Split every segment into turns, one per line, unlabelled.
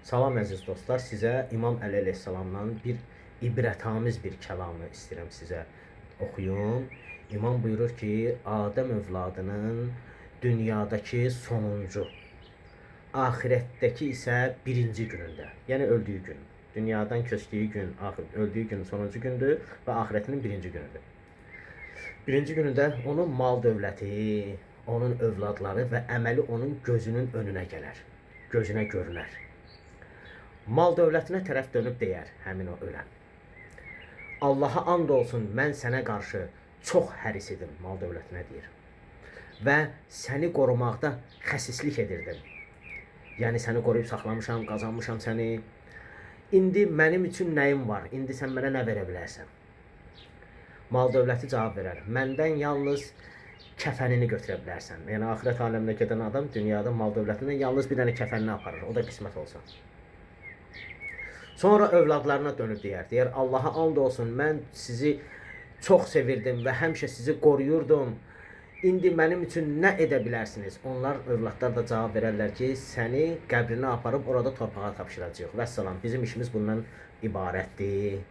Salam əziz dostlar, sizə İmam Əli əleyhissalamdan bir ibrətamiz bir kəlamı istəyirəm sizə oxuyum. İmam buyurur ki, Adəm övladının dünyadakı sonuncu, ahirətdəki isə birinci günündə, yəni öldüyü gün, dünyadan köçdüyü gün, öldüyü gün sonuncu gündür və ahirətinin birinci günüdür. Birinci günündə onun mal dövləti, onun övladları və əməli onun gözünün önünə gələr, gözünə görünər. Mal dövlətinə tərəf dönüb deyər həmin o ölən: Allaha and olsun, mən sənə qarşı çox həris idim, mal dövlətinə deyir. Və səni qorumaqda xəsislik edirdim. Yəni səni qoruyub saxlamışam, qazanmışam səni. İndi mənim üçün nəyim var? İndi sən mənə nə verə bilərsən? Mal dövləti cavab verər: məndən yalnız kəfənini götürə bilərsən. Yəni axirət aləminə gedən adam dünyada mal dövlətindən yalnız bir dənə kəfənini aparır. O da qismət olsa. Sonra övladlarına dönüb deyər: Allaha and olsun, mən sizi çox sevirdim və həmişə sizi qoruyurdum. İndi mənim üçün nə edə bilərsiniz? Onlar, övladlar da cavab verərlər ki, səni qəbrinə aparıb orada torpağa tapşıracağıq. Vəssalam, bizim işimiz bundan ibarətdir.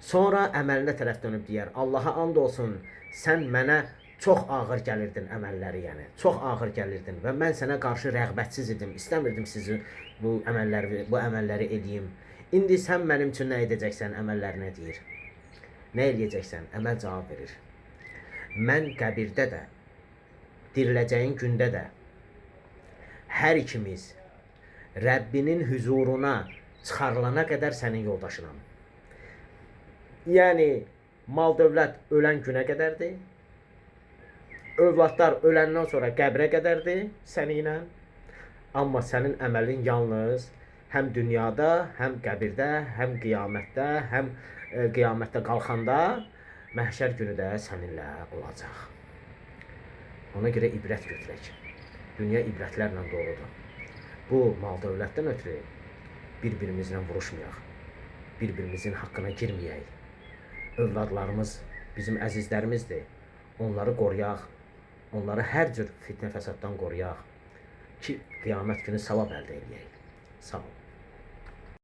Sonra əməlinə tərəf dönüb deyər: Allaha and olsun, sən mənə çox ağır gəlirdin əməlləri, yəni çox ağır gəlirdin və mən sənə qarşı rəğbətsiz idim, istəmirdim sizi bu əməlləri edeyim. İndi sən mənim üçün nə edəcəksən? Əməllərinə deyir. Nə eləyəcəksən? Əməl cavab verir: mən qəbirdə də, diriləcəyin gündə də hər ikimiz Rəbbinin huzuruna çıxarılana qədər sənin yoldaşınam. Yəni mal dövlət ölən günə qədərdir. Övladlar öləndən sonra qəbrə qədərdir səninlə. Amma sənin əməlin yalnız həm dünyada, həm qəbirdə, həm qiyamətdə, həm qiyamətdə qalxanda, məhşər günü də səninlə olacaq. Ona görə ibrət götürək. Dünya ibrətlərlə doludur. Bu mal dövlətdən ötürü bir-birimizlə vuruşmayaq. Bir-birimizin haqqına girməyək. Övladlarımız bizim əzizlərimizdir. Onları qoruyaq. Onları hər cür fitnə fəsaddan qoruyaq ki, qiyamət günü savab əldə edək. Sağ olun.